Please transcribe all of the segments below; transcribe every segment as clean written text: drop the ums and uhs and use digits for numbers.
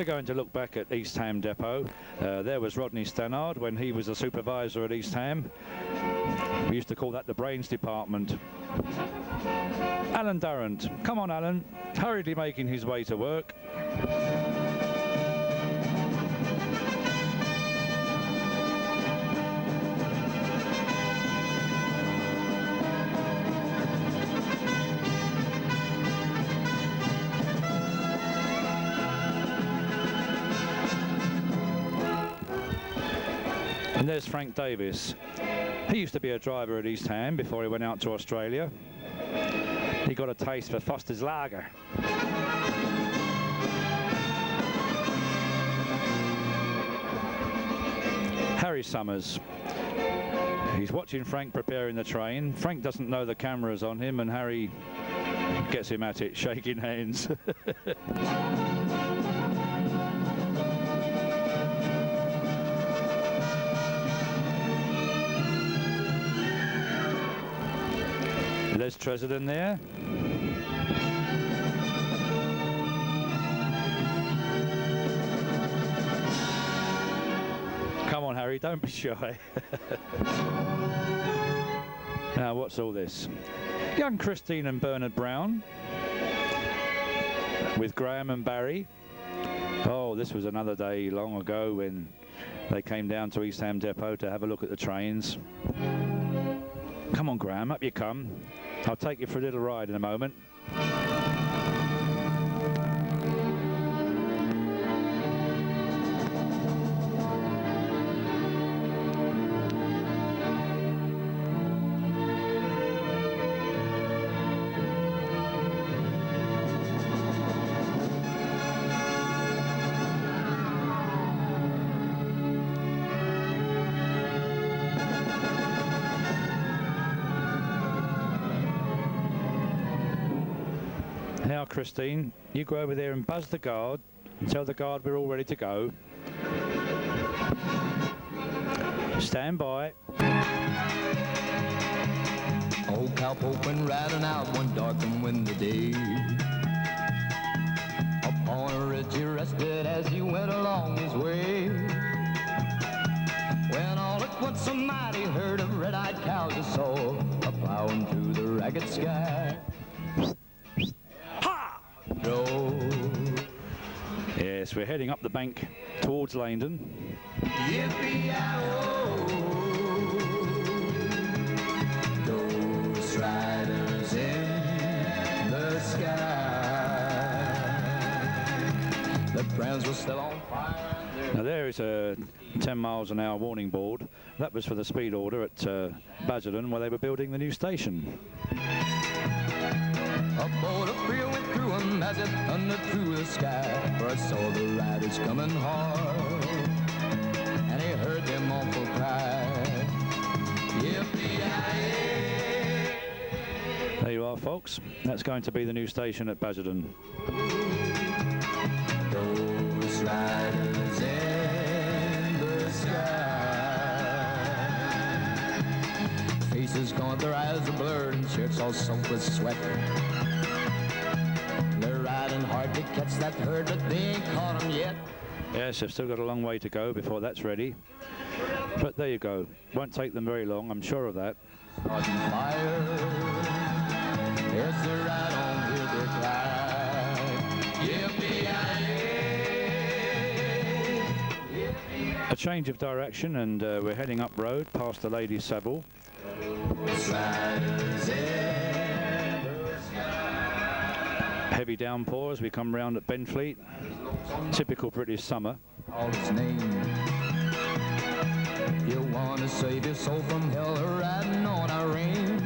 We're going to look back at East Ham Depot. There was Rodney Stannard when he was a supervisor at East Ham. We used to call that the brains department. Alan Durrant. Come on, Alan. Hurriedly making his way to work. And there's Frank Davis. He used to be a driver at East Ham before he went out to Australia. He got a taste for Foster's Lager. Harry Summers. He's watching Frank preparing the train. Frank doesn't know the camera's on him, and Harry gets him at it, shaking hands. Les Tresidden there. Come on, Harry, don't be shy. Now, what's all this? Young Christine and Bernard Brown with Graham and Barry. Oh, this was another day long ago when they came down to East Ham Depot to have a look at the trains. Come on, Graham, up you come. I'll take you for a little ride in a moment. Now, Christine, you go over there and buzz the guard and tell the guard we're all ready to go. Stand by. Old cowpoke went riding out one dark and windy day. Upon a ridge he rested as he went along his way. When all at once a mighty herd of red-eyed cows he saw a-plowing through the ragged sky. Yes, we're heading up the bank towards Leighton. Yippee-yi-oh, those riders in the sky. The prams were still on fire. Now there is a 10 miles an hour warning board. That was for the speed order at Basildon where they were building the new station. A bolt of fear went through him as it thundered through the sky, for I saw the riders coming hard, and he heard their mournful cry. Yippee-yi-yay! There you are, folks. That's going to be the new station at Basildon. Those riders in the sky, faces gaunt, their eyes are blurred, and shirts all soaked with sweat. They're riding hard to catch that herd, but they ain't caught them yet. Yes, they've still got a long way to go before that's ready. But there you go. Won't take them very long, I'm sure of that. Starting fire, yes, they're right on with their cry. Yippee-yi-yay! A change of direction, and we're heading up road past the Ladies' Savile. Heavy downpour as we come round at Benfleet. Typical British summer. All his name. You want to save your soul from hell, riding on a rain.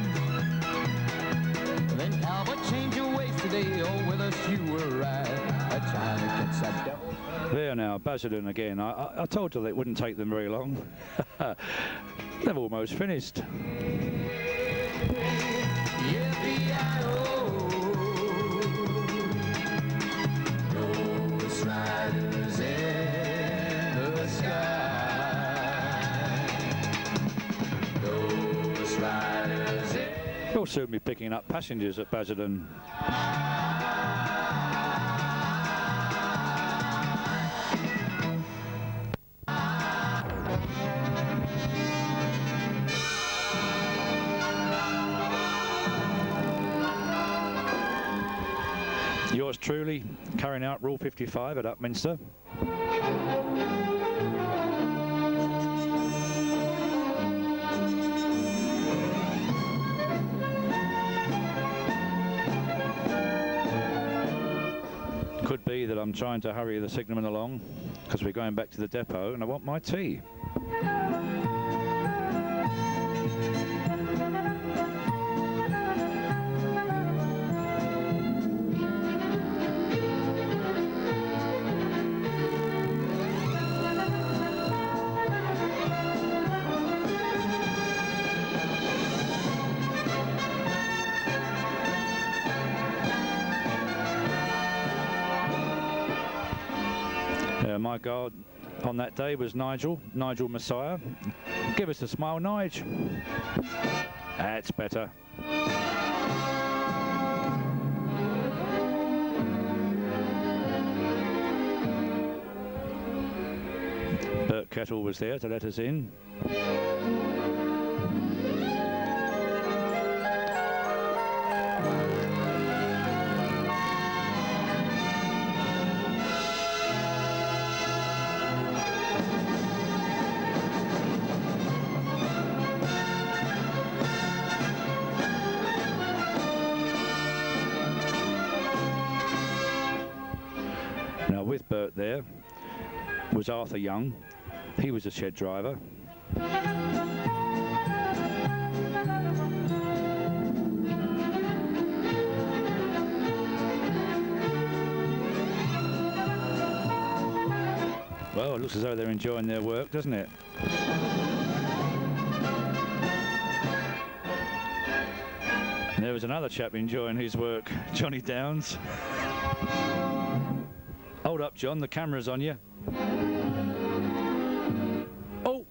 Then Calvert, change your ways today, oh, with us you were right. A trying to catch that devil. There now, Basildon again. I told you that it wouldn't take them very long. They've almost finished. Yippee-yi-oh, those riders in the sky. Those riders in... We'll soon be picking up passengers at Basildon. Yours truly carrying out Rule 55 at Upminster. Could be that I'm trying to hurry the signalman along because we're going back to the depot and I want my tea. My guard on that day was Nigel Messiah. Give us a smile, Nige. That's better. Bert Kettle was there to let us in. With Bert there was Arthur Young. He was a shed driver. Well, it looks as though they're enjoying their work, doesn't it? And there was another chap enjoying his work, Johnny Downs. Hold up, John, the camera's on you. Oh!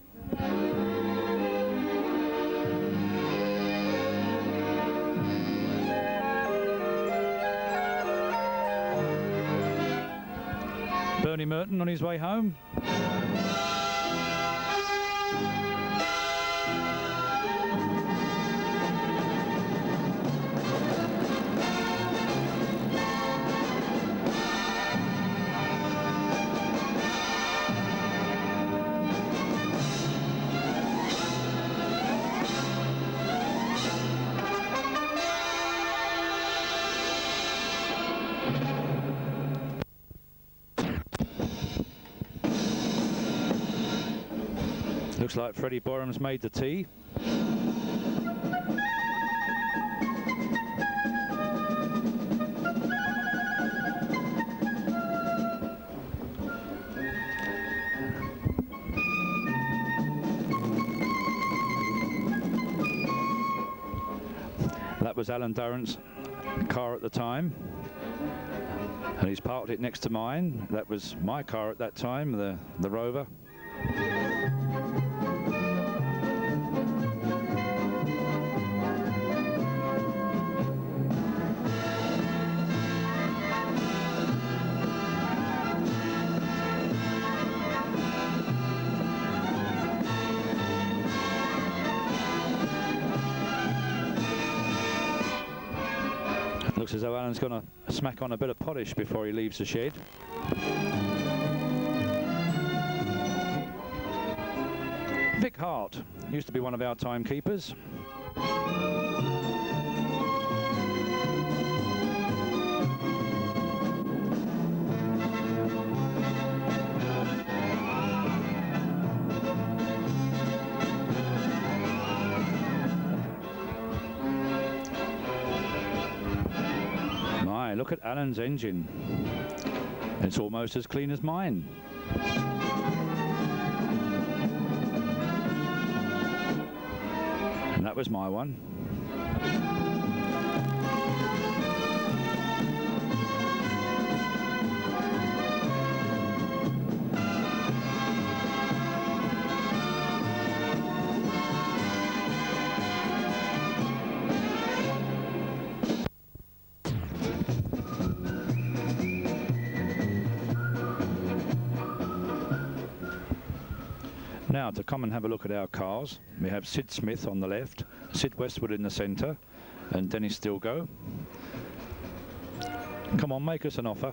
Bernie Merton on his way home. Looks like Freddie Borham's made the tea. That was Alan Durrant's car at the time. And he's parked it next to mine. That was my car at that time, the Rover. Looks as though Alan's going to smack on a bit of polish before he leaves the shed. Vic Hart used to be one of our timekeepers. Look at Alan's engine. It's almost as clean as mine. And that was my one. Now to come and have a look at our cars, we have Sid Smith on the left, Sid Westwood in the centre, and Dennis Stilgo. Come on, make us an offer.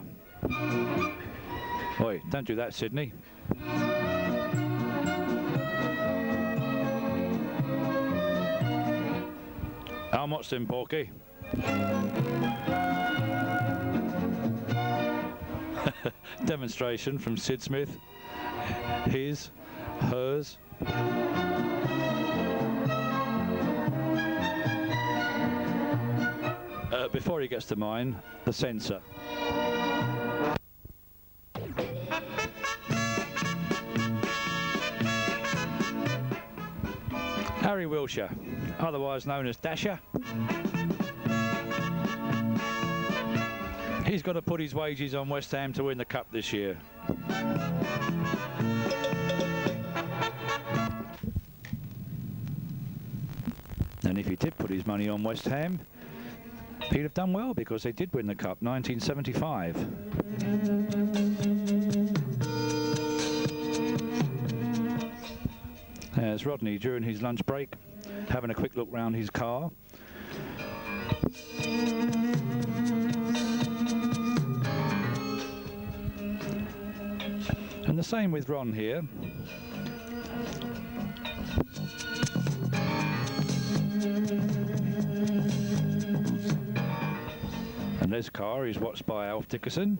Oi, don't do that, Sydney. How much then, Porky? Demonstration from Sid Smith. His, hers. Before he gets to mine, the sensor. Harry Wilshire, otherwise known as Dasher. He's got to put his wages on West Ham to win the Cup this year. And if he did put his money on West Ham, he'd have done well, because they did win the Cup 1975. There's Rodney during his lunch break, having a quick look round his car. And the same with Ron here. And this car is watched by Alf Dickerson.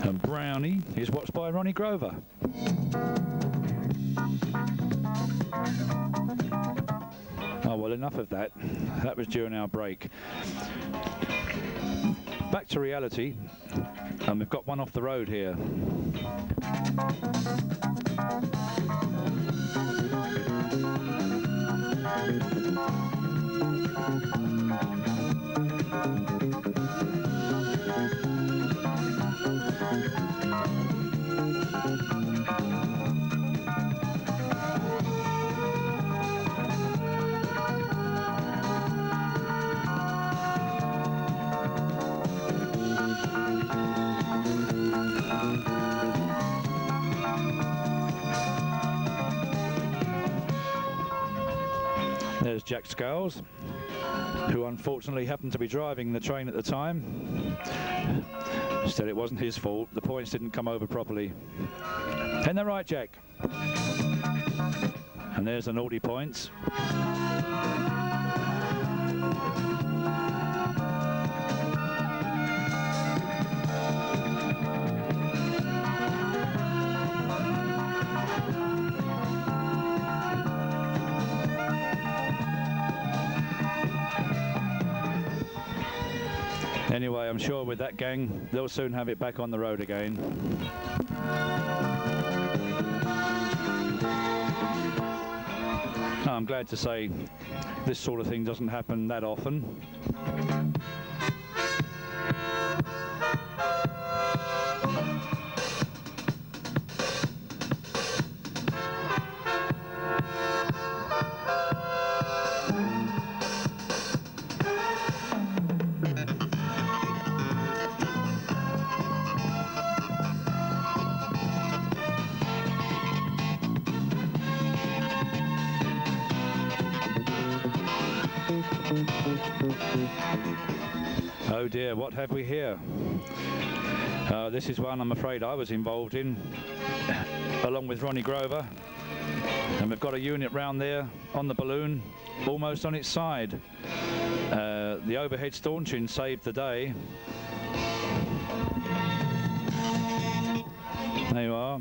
And Brownie is watched by Ronnie Grover. Oh, well, enough of that. That was during our break. Back to reality, and we've got one off the road here. There's Jack Scales, who unfortunately happened to be driving the train at the time. Still, it wasn't his fault. The points didn't come over properly. And they're right, Jack. And there's the naughty points. Anyway, I'm sure with that gang, they'll soon have it back on the road again. I'm glad to say this sort of thing doesn't happen that often. Oh dear, what have we here? This is one I'm afraid I was involved in, along with Ronnie Grover. And we've got a unit round there on the balloon, almost on its side. The overhead staunching saved the day. There you are.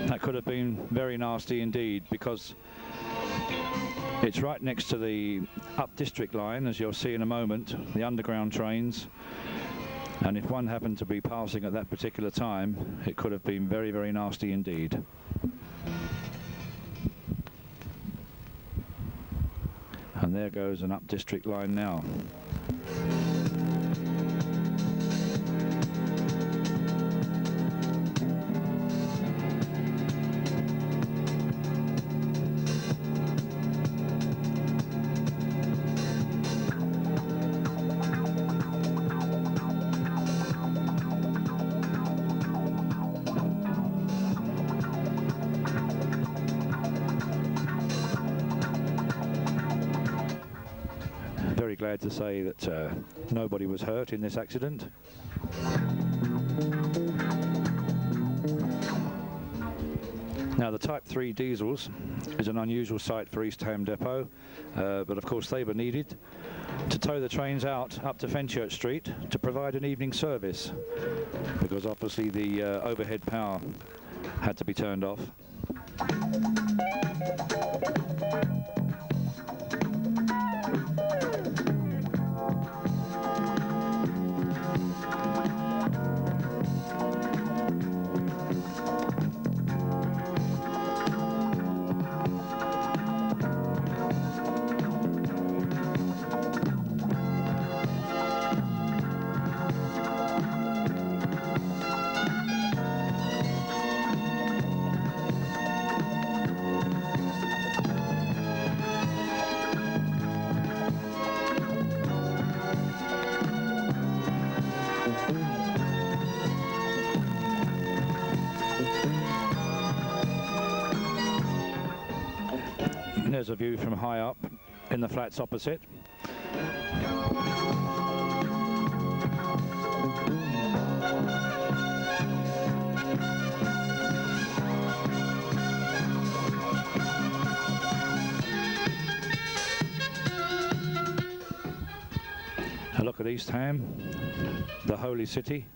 That could have been very nasty indeed, because it's right next to the up district line, as you'll see in a moment, the underground trains. And if one happened to be passing at that particular time, it could have been very, very nasty indeed. And there goes an up district line now. very glad to say that nobody was hurt in this accident. Now, the Type 3 diesels is an unusual sight for East Ham Depot, but of course they were needed to tow the trains out up to Fenchurch Street to provide an evening service, because obviously the overhead power had to be turned off. There's a view from high up in the flats opposite. A look at East Ham, the holy city.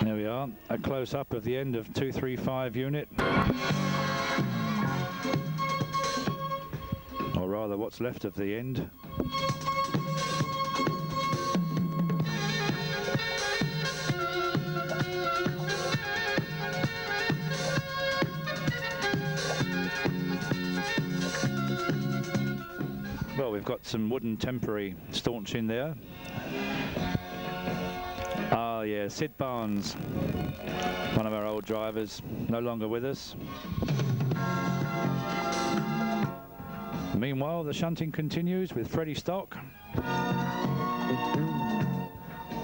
There we are, a close-up of the end of 235 unit. Or rather, what's left of the end. Well, we've got some wooden temporary staunch in there. Ah, yeah, Sid Barnes, one of our old drivers, no longer with us. Meanwhile, the shunting continues with Freddie Stock.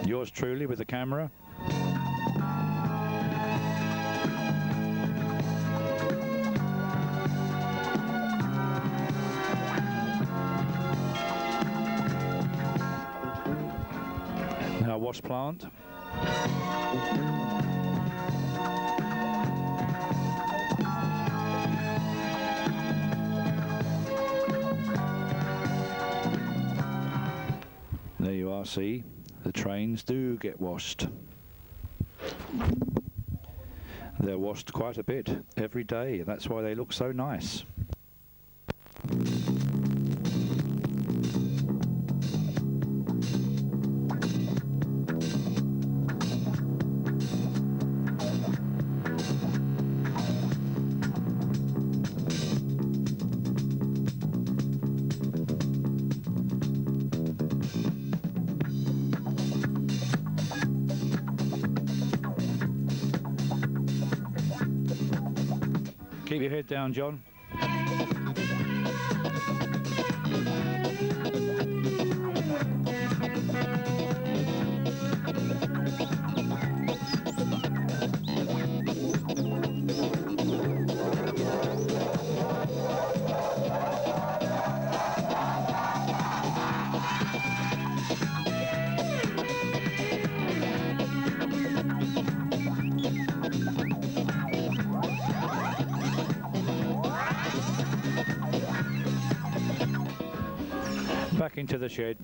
Yours truly with the camera. Now, wash plant. There you are, see, the trains do get washed. They're washed quite a bit every day, that's why they look so nice. Keep your head down, John. Back into the shed.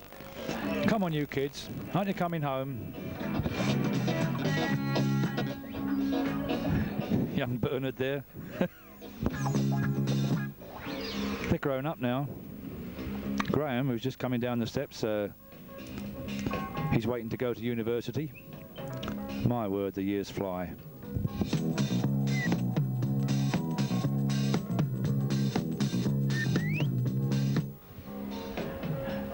Come on, you kids. Aren't you coming home? Young Bernard there. They're grown up now. Graham, who's just coming down the steps, he's waiting to go to university. My word, the years fly.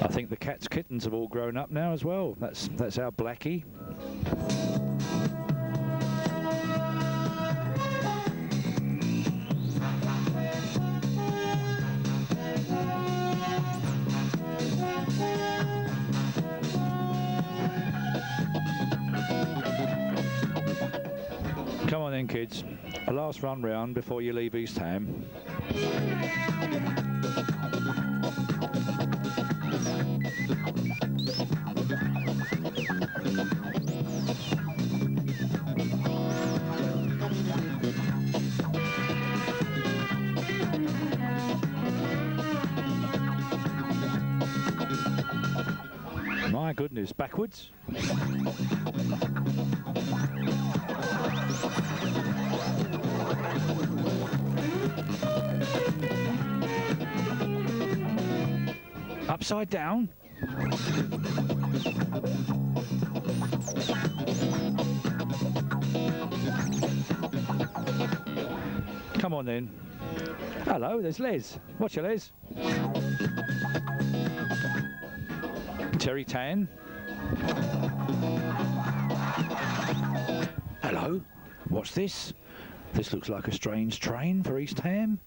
I think the cat's kittens have all grown up now as well. That's our Blackie. Come on then, kids. A last run round before you leave East Ham. My goodness, backwards. Upside down. Come on then. Hello, there's Les. Watch you, Les. Terry Tan. Hello. What's this? This looks like a strange train for East Ham.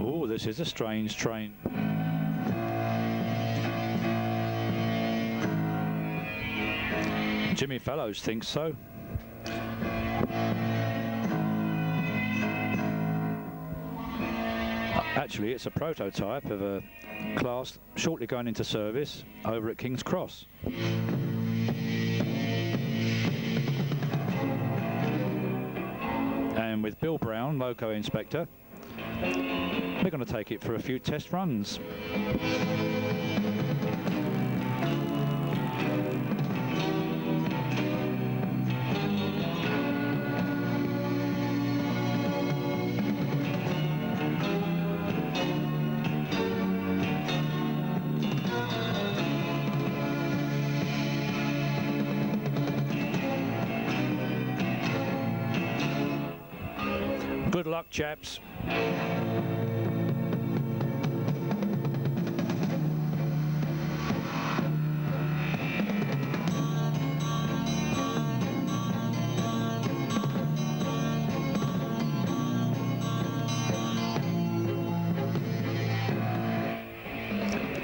Oh, this is a strange train. Jimmy Fellows thinks so. Actually, it's a prototype of a class shortly going into service over at King's Cross. And with Bill Brown, loco inspector, we're going to take it for a few test runs. Good luck, chaps.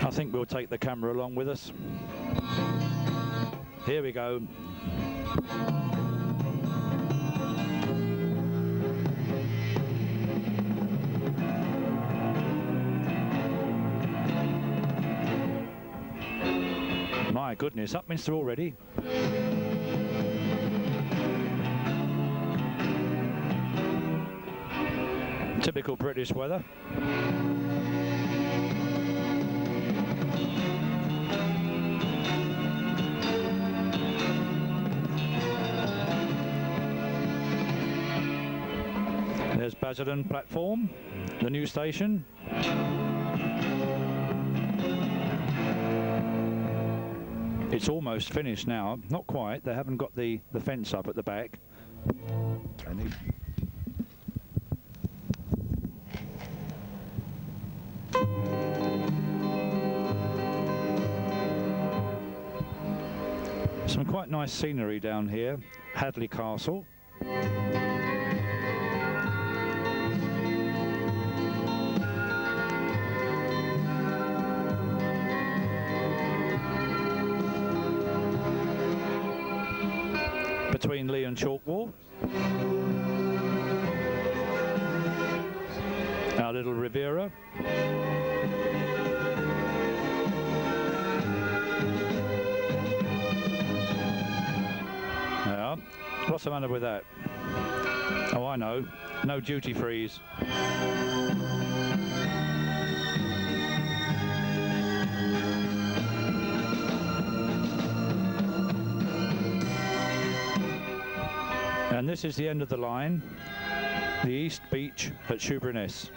I think we'll take the camera along with us. Here we go. My goodness, Upminster already. Typical British weather. There's Basildon platform, the new station. It's almost finished now. Not quite. They haven't got the fence up at the back. Some quite nice scenery down here. Hadley Castle. Between Lee and Chalkwall. Our little Riviera. Yeah. What's the matter with that? Oh, I know. No duty frees. And this is the end of the line, the East Beach at Shoeburyness.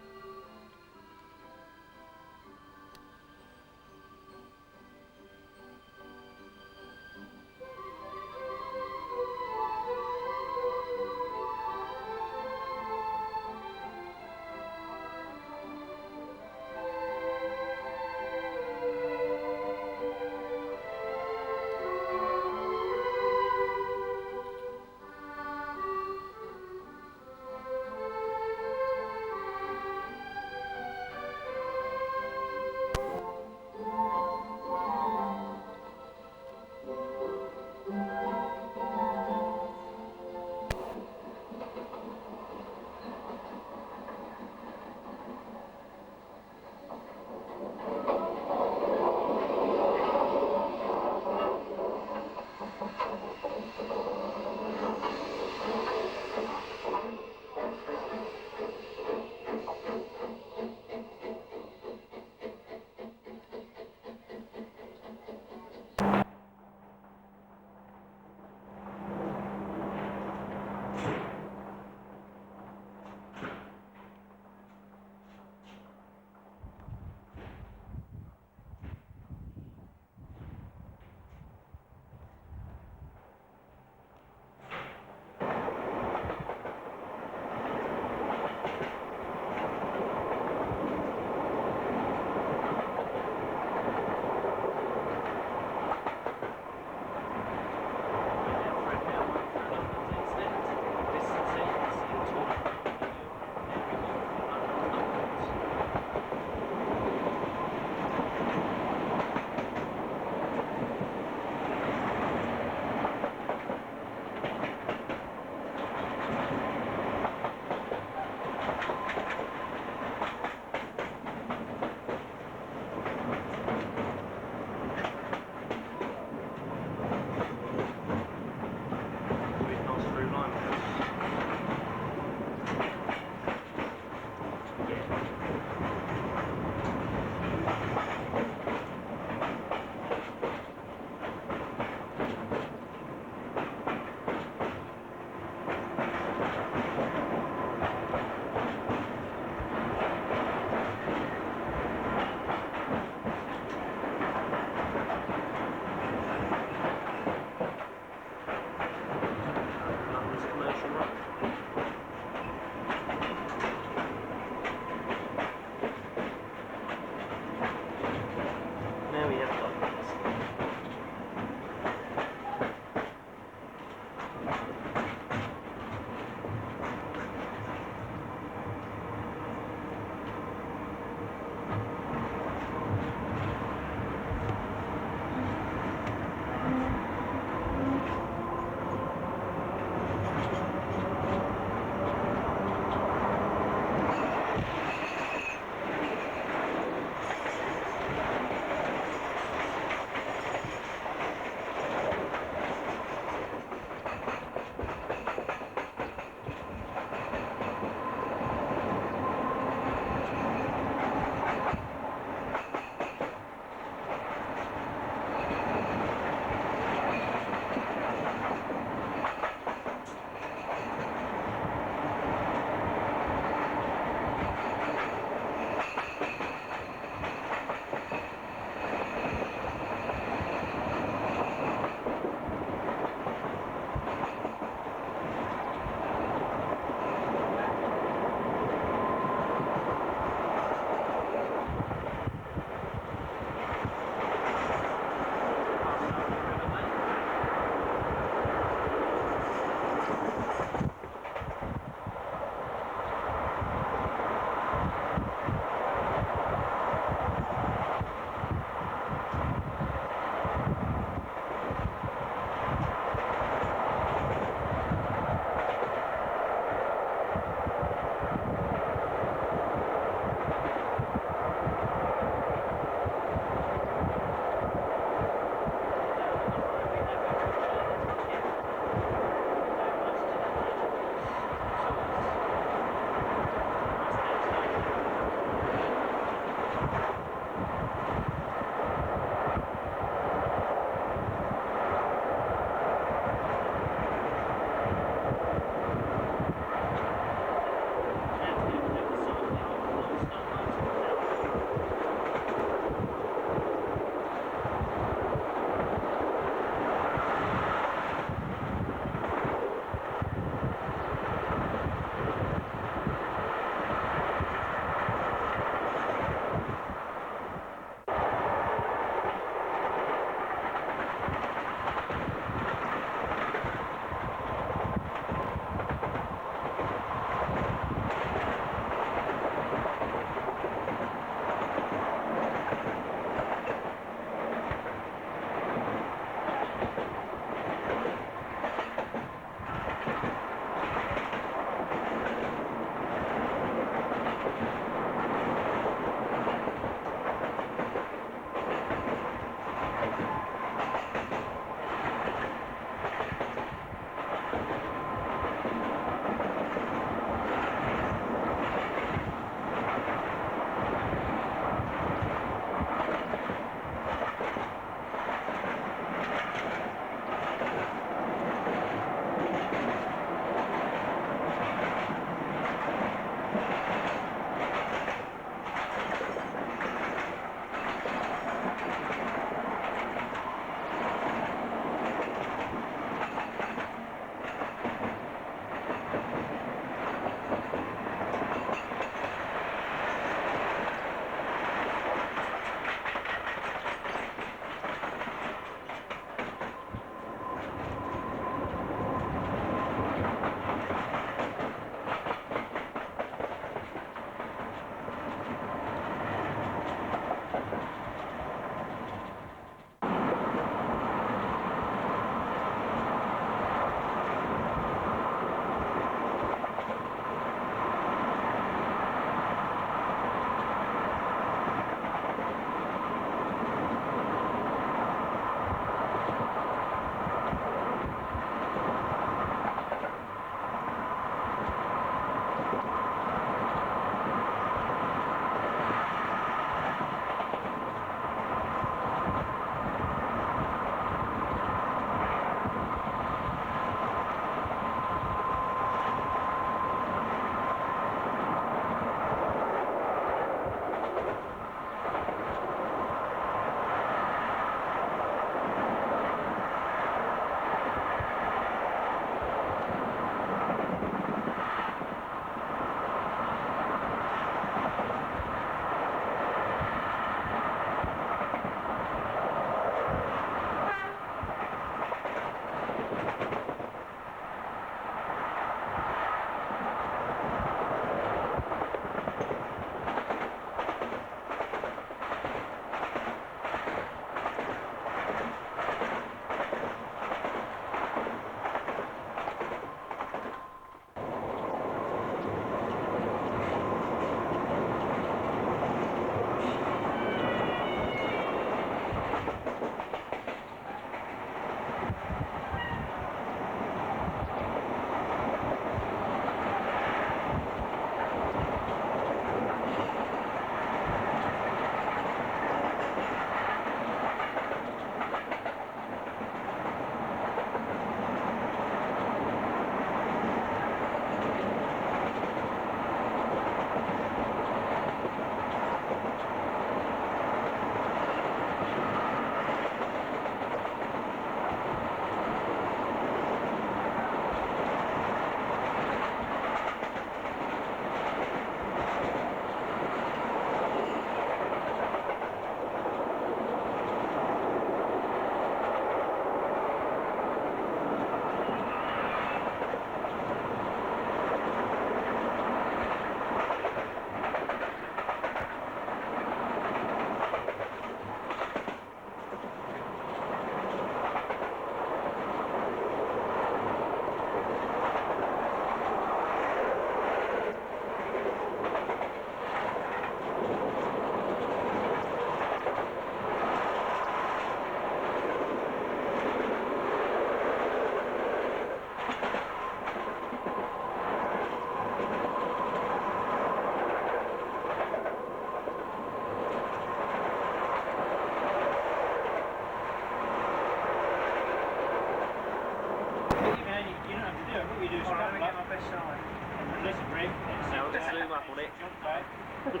side. This is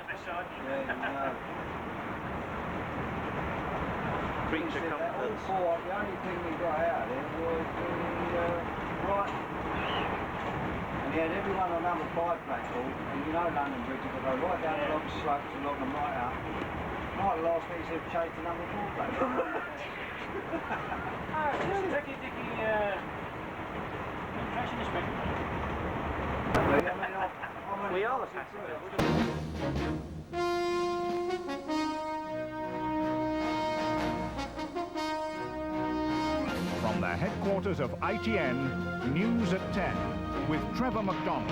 this side. Yeah, no. Creature comforts. The only thing we got out of it was the right. And he had everyone on number 5 platform, and you know London Bridge, you go right down the long slopes and along them right up. Right last week he said change to number 4 platform. Dicky, impressionist record. We are. From the headquarters of ITN, News at 10, with Trevor McDonald.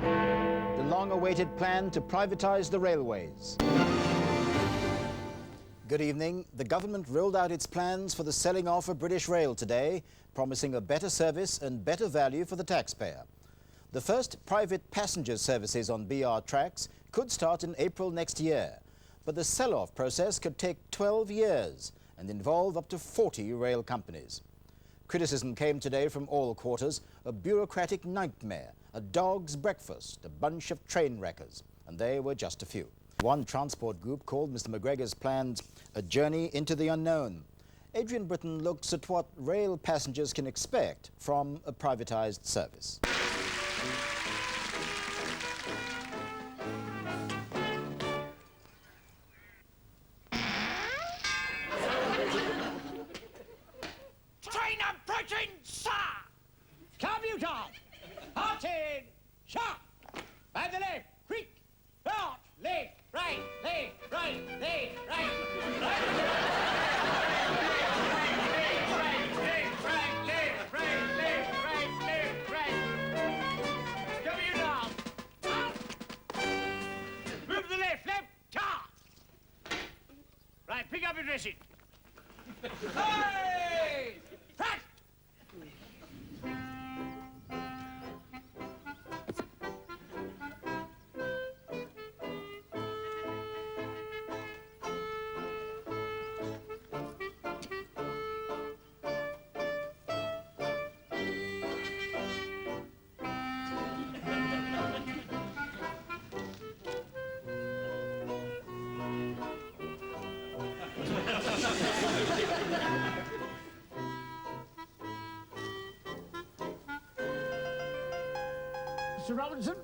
The long-awaited plan to privatize the railways. Good evening. The government rolled out its plans for the selling off of British Rail today, promising a better service and better value for the taxpayer. The first private passenger services on BR tracks could start in April next year, but the sell-off process could take 12 years and involve up to 40 rail companies. Criticism came today from all quarters, a bureaucratic nightmare, a dog's breakfast, a bunch of train wreckers, and they were just a few. One transport group called Mr. McGregor's plans a journey into the unknown. Adrian Britton looks at what rail passengers can expect from a privatized service. Train approaching, sir! Commuter! Halt in! Sharp! By the left, quick! Out! Left, right, left, right, left, right, right! Commuter! Up! Move to the left, car! Right, pick up your dressing. Hey! Front! Mr. Robinson,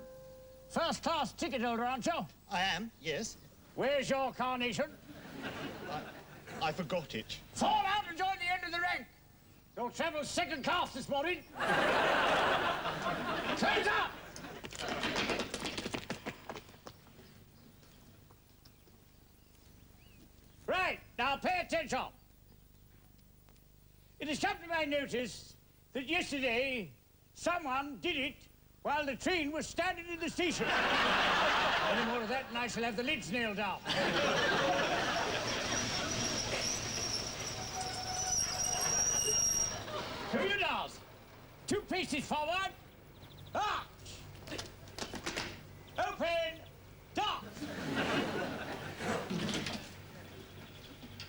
first-class ticket holder, aren't you? I am, yes. Where's your carnation? I forgot it. Fall out and join the end of the rank. You'll travel second class this morning. Close up! Right, now pay attention. It has come to my notice that yesterday someone did it while the train was standing in the station. Any more of that and I shall have the lids nailed down. Commuters, 2 paces forward. Arch. Open. Dock.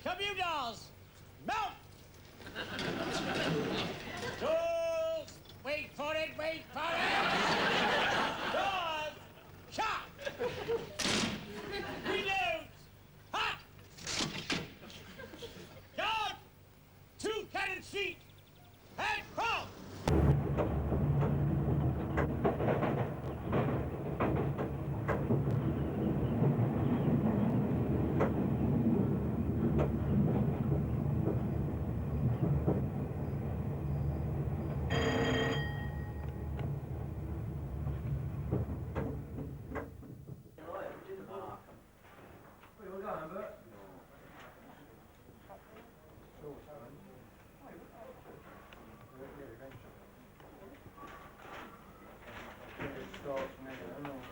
Commuters, mount. Doors. Wait for it, wait for it. Doors. Shut. Reload. Hot. Guard. 2 cannon seat. And cross.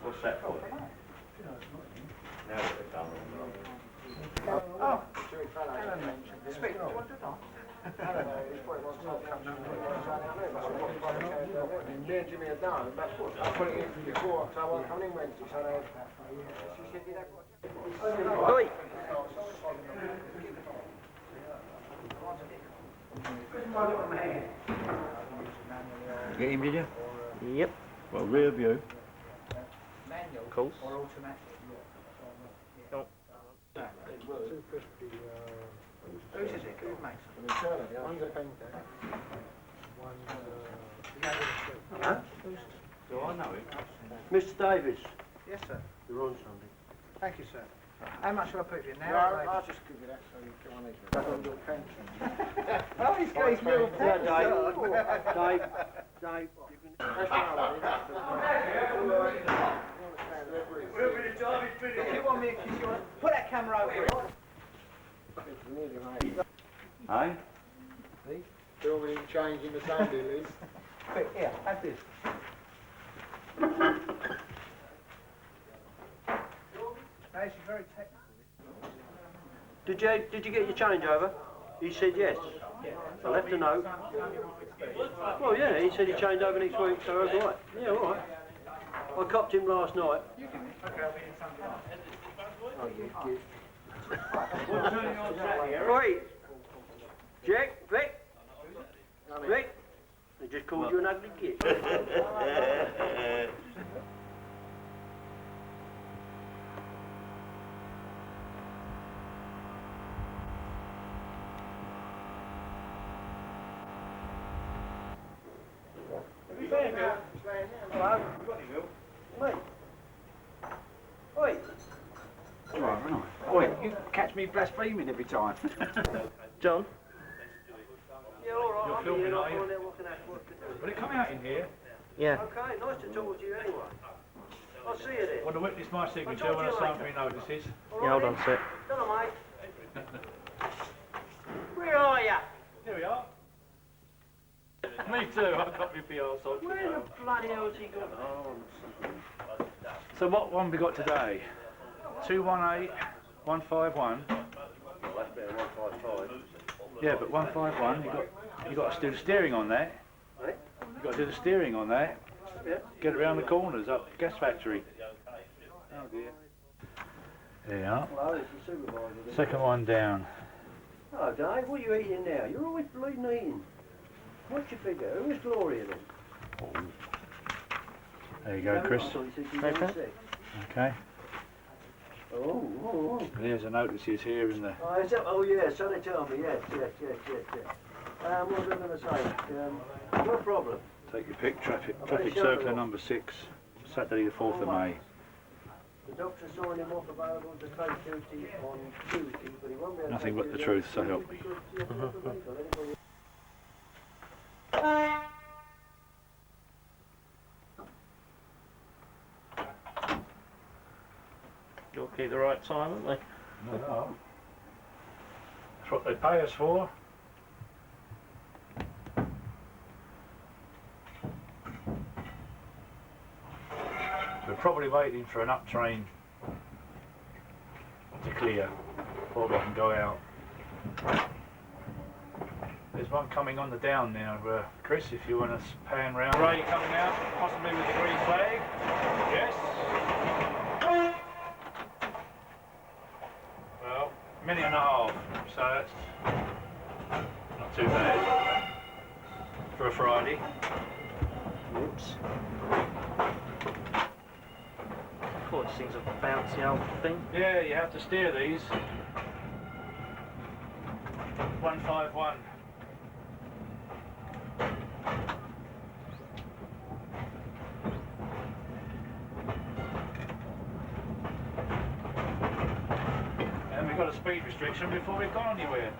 What's that for? Now what they've done. Me and Jimmy are down. I put it in before, so I wasn't coming in Wednesday, so she said, did that? Oi! Get him, did you? Yep. Well, rear view. course. Or automatic? Oh. Whose is it? Who makes it? One's a painter. One's Huh? Do I know him? Mr. Davis, Yes, sir. you're on something. Thank you, sir. How much shall I put you now? No, I'll just give you that so you can manage it. That's on your pension. Oh, he's got his little Yeah, pen. Dave, Dave, you can... That's right, If you want me, if you want, put that camera over here. it's nearly made. Hey? See? Still really changing the sound deal is. Quick, here, have this. No, she's very technical. Did you get your change over? He said yes. I left a note. Well, yeah, he said he changed over next week, so I was all right. Yeah, all right. I copped him last night. Oh, you git. Right. Jack, Vic. Vic. They just called you an ugly git. Hello? Mate. Oi. All right, right. Oi, you catch me blaspheming every time. John? Yeah, all right. You're I'll be filming, here. I'll are you? find out what can happen. Will it come out in here? Yeah. Okay, nice to talk to you anyway. I'll see you then. Want to witness my signature talk when to I you sign later. three notices? Yeah, hold on a sec. Hello, mate. Where are ya? Here we are. Me too, I've got my PR side. Where the bloody hell's he got on? So what one we got today? 218, 151. Well, that's better 155. Yeah, but 151, you got to do the steering on that. Right? You got to do the steering on that. Yeah. Get it round the corners up the gas factory. Oh dear. There you are. Hello, it's the supervisor. Second one down. Hello, Dave. What are you eating now? You're always bleeding eating. What's your figure? Who is Gloria then? There you go, Chris. I thought you said you Okay. were sick. Okay. Oh. There's the notices here in the. Oh, is that, oh yeah, so they tell me, yes. What was I going to say? No problem. Take your pick. Traffic circular number 6. Saturday the 4th of May. The doctor signed him off available to take duty on Tuesday, but he won't be able to Nothing take but the duty truth, so on help me. Tuesday. You'll keep the right time, won't they? No. That's what they pay us for. We're probably waiting for an up train to clear before we can go out. There's one coming on the down now, Chris, if you want to pan round. Ray coming out, possibly with the green flag. Yes. Well, minute and a half, so that's not too bad for a Friday. Whoops. I thought these things are bouncy old thing. Yeah, you have to steer these. 151. And we've got a speed restriction before we've gone anywhere.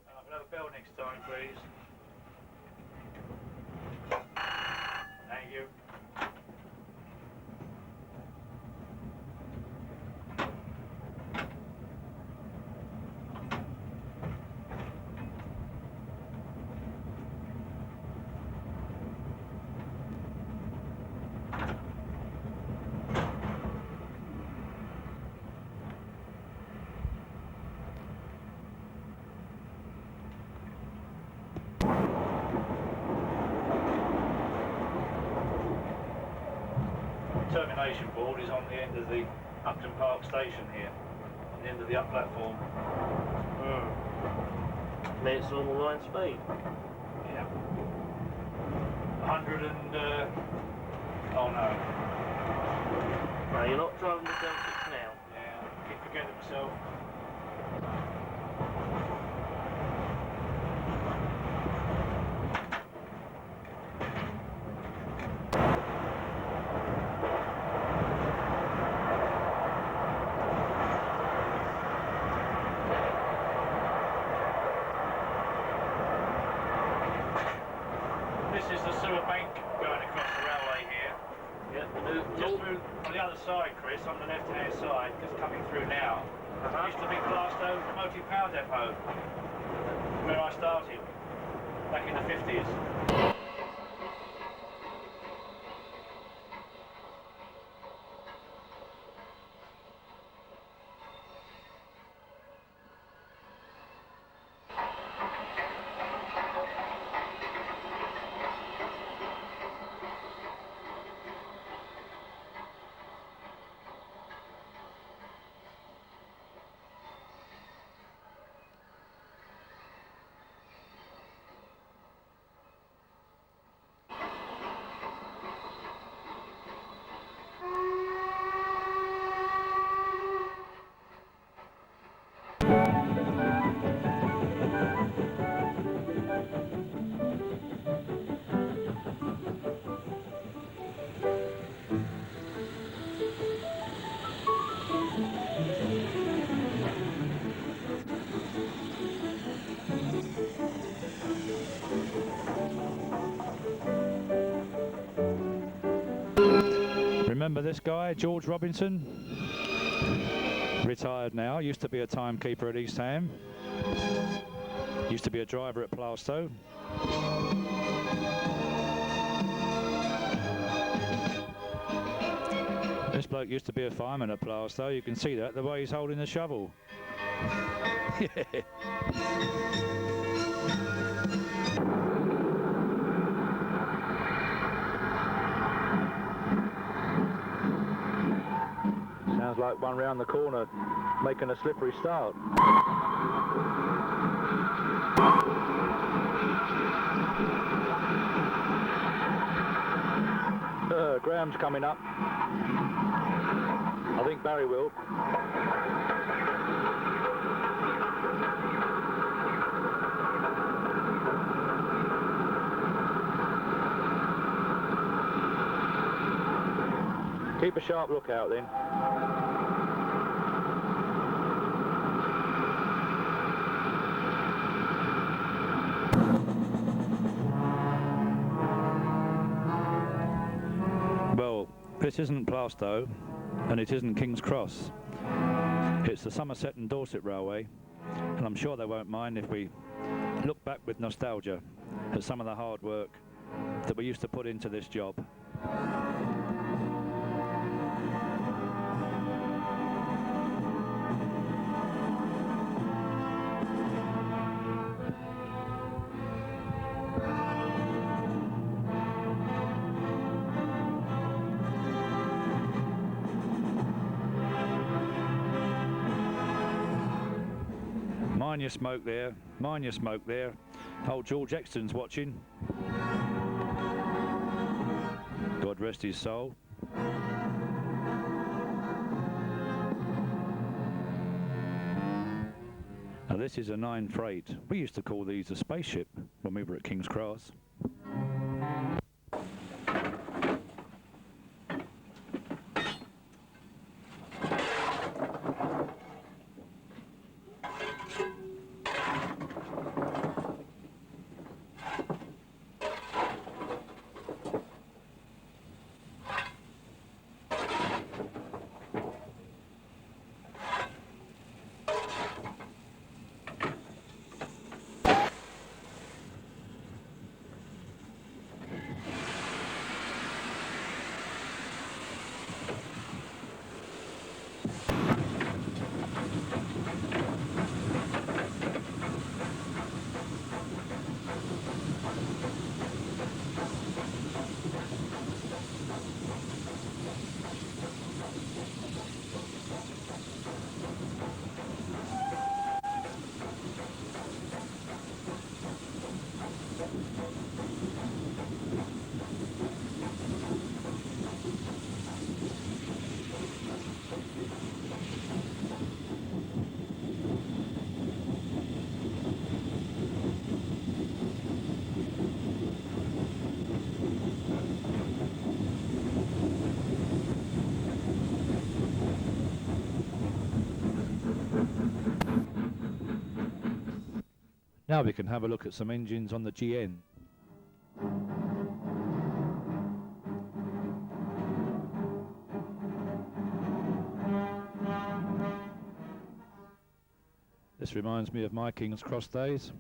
We'll have a bell next time, please. Thank you. examination board is on the end of the Upton Park station here, on the end of the up platform. I mean, it's normal line speed. Yeah. 100 and... oh no. No, you're not driving the Celtics now. Yeah, I keep forgetting myself. This is the sewer bank going across the railway here. Yeah, Just through on the other side, Chris, on the left-hand side, just coming through now. Used to be Plaistow Motive Power Depot, where I started, back in the 50s. Remember this guy, George Robinson? Retired now, used to be a timekeeper at East Ham. Used to be a driver at Plaistow. This bloke used to be a fireman at Plaistow. You can see that, the way he's holding the shovel. Yeah. Sounds like one round the corner making a slippery start. Graham's coming up. I think Barry will. Keep a sharp lookout then. Well, this isn't Plaistow and it isn't King's Cross. It's the Somerset and Dorset Railway, and I'm sure they won't mind if we look back with nostalgia at some of the hard work that we used to put into this job. Mind your smoke there, mind your smoke there. Old George Exton's watching. God rest his soul. Now this is a 9 freight. We used to call these a spaceship when we were at King's Cross. Now we can have a look at some engines on the GN. This reminds me of my King's Cross days.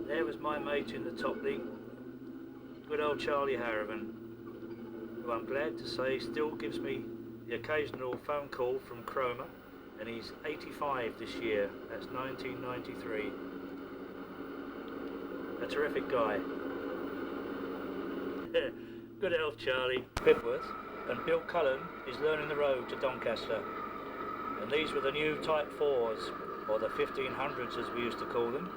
There was my mate in the top league, good old Charlie Harriman, who I'm glad to say still gives me the occasional phone call from Cromer, and he's 85 this year. That's 1993. A terrific guy. Good old Charlie. Pipworth and Bill Cullen is learning the road to Doncaster, and these were the new Type 4s, or the 1500s as we used to call them.